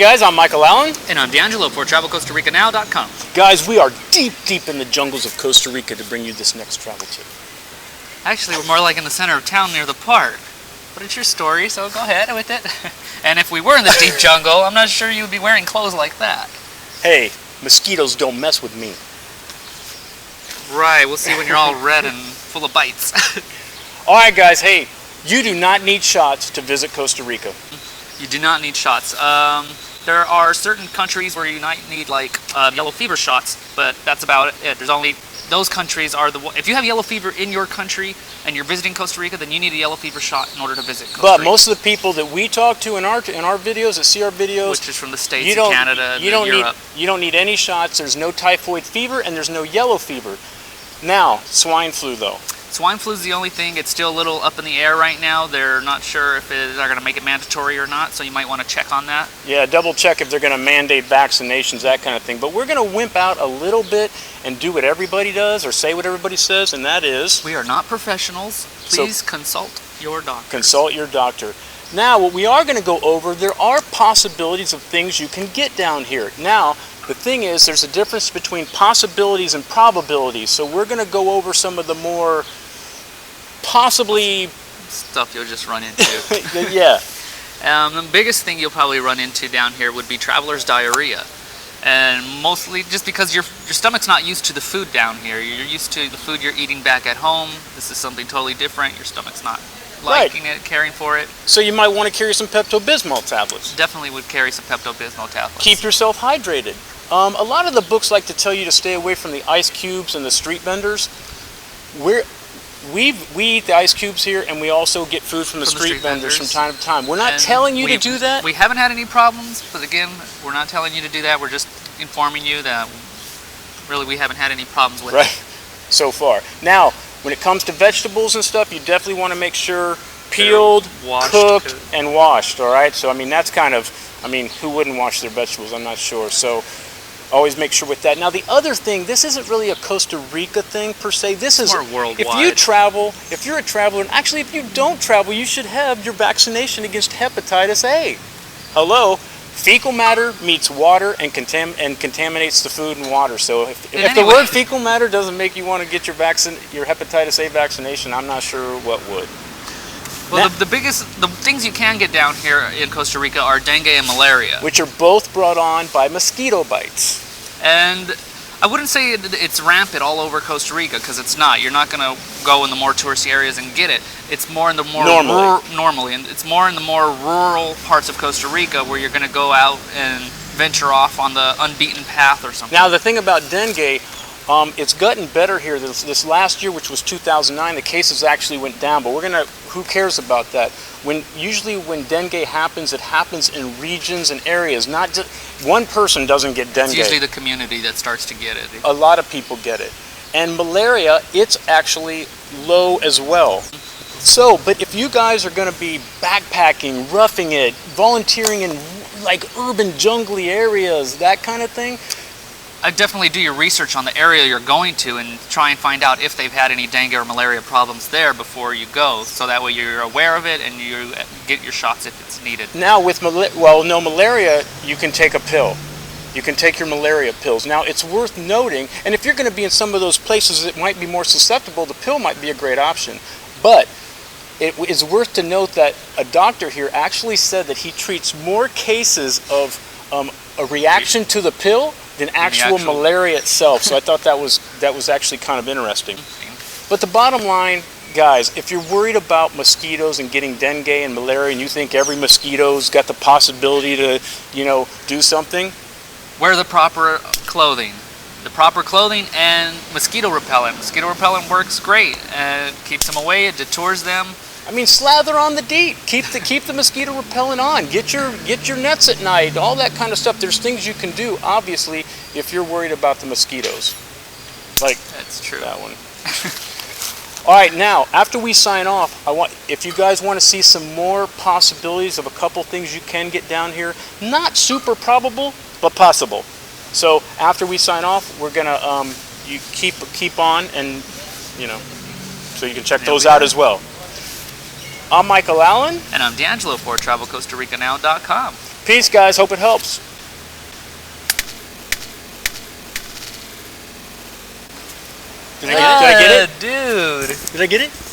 guys, I'm Michael Allen. And I'm D'Angelo for TravelCostaRicaNow.com. Guys, we are deep in the jungles of Costa Rica to bring you this next travel tip. Actually, we're more like in the center of town near the park. But it's your story, so go ahead with it. And if we were in the deep jungle, I'm not sure you would be wearing clothes like that. Hey, mosquitoes don't mess with me. Right, we'll see when you're all red and full of bites. Alright guys, hey, you do not need shots to visit Costa Rica. You do not need shots. There are certain countries where you might need like yellow fever shots, but that's about it. There's only those countries are the. If you have yellow fever in your country and you're visiting Costa Rica, then you need a yellow fever shot in order to visit Costa Rica. But most of the people that we talk to in our videos, that see our videos, which is from the States, and Canada, and Europe. You don't need any shots. There's no typhoid fever and there's no yellow fever. Now, swine flu though. Swine flu is the only thing. It's still a little up in the air right now. They're not sure if they're going to make it mandatory or not, so you might want to check on that. Yeah, double check if they're going to mandate vaccinations, that kind of thing. But we're going to wimp out a little bit and do what everybody does or say what everybody says, and that is... We are not professionals. Please consult your doctor. Consult your doctor. Now, what we are going to go over, there are possibilities of things you can get down here. Now, the thing is, there's a difference between possibilities and probabilities. So we're going to go over some of the more possibly stuff you'll just run into. Yeah. The biggest thing you'll probably run into down here would be traveler's diarrhea. And mostly just because your stomach's not used to the food down here. You're used to the food you're eating back at home. This is something totally different. Your stomach's not liking it, caring for it. So you might want to carry some Pepto-Bismol tablets. Definitely would carry some Pepto-Bismol tablets. Keep yourself hydrated. A lot of the books like to tell you to stay away from the ice cubes and the street vendors. We eat the ice cubes here, and we also get food from the street vendors from time to time. We're not telling you to do that. We haven't had any problems, but again, we're not telling you to do that. We're just informing you that really we haven't had any problems with it. So far. Now, when it comes to vegetables and stuff, you definitely want to make sure peeled, cooked, and washed, all right? So, I mean, that's kind of, I mean, who wouldn't wash their vegetables? I'm not sure. So, always make sure with that. Now, the other thing, this isn't really a Costa Rica thing per se. This is more worldwide. If you travel, if you're a traveler, and actually if you don't travel, you should have your vaccination against Hepatitis A. Hello? Fecal matter meets water and contaminates the food and water. So if the word fecal matter doesn't make you want to get your Hepatitis A vaccination, I'm not sure what would. Well, the things you can get down here in Costa Rica are dengue and malaria. Which are both brought on by mosquito bites. And I wouldn't say it's rampant all over Costa Rica, because it's not. You're not going to go in the more touristy areas and get it. It's more in the more normally, and it's more in the more rural parts of Costa Rica where you're going to go out and venture off on the unbeaten path or something. Now, the thing about dengue, it's gotten better here. This last year, which was 2009, the cases actually went down. But who cares about that? Usually when dengue happens, it happens in regions and areas. Not just one person doesn't get dengue. It's usually the community that starts to get it. A lot of people get it. And malaria, it's actually low as well. So, but if you guys are going to be backpacking, roughing it, volunteering in like urban jungly areas, that kind of thing, I'd definitely do your research on the area you're going to and try and find out if they've had any dengue or malaria problems there before you go, so that way you're aware of it and you get your shots if it's needed. Now with malaria, you can take a pill. You can take your malaria pills. Now it's worth noting, and if you're going to be in some of those places that might be more susceptible, the pill might be a great option. But it is worth to note that a doctor here actually said that he treats more cases of a reaction to the pill than actual malaria itself. So I thought that was actually kind of interesting. But the bottom line, guys, if you're worried about mosquitoes and getting dengue and malaria, and you think every mosquito's got the possibility to, do something, wear the proper clothing. The proper clothing and mosquito repellent. Mosquito repellent works great. It keeps them away. It detours them. I mean, slather on the DEET. Keep the mosquito repellent on. Get your nets at night. All that kind of stuff. There's things you can do, obviously, if you're worried about the mosquitoes. Like that's true. That one. All right, now after we sign off, if you guys want to see some more possibilities of a couple things you can get down here, not super probable, but possible. So after we sign off, we're gonna you keep on, and so you can check those out as well. I'm Michael Allen. And I'm D'Angelo for TravelCostaRicaNow.com. Peace, guys. Hope it helps. Did I get it? Dude. Did I get it?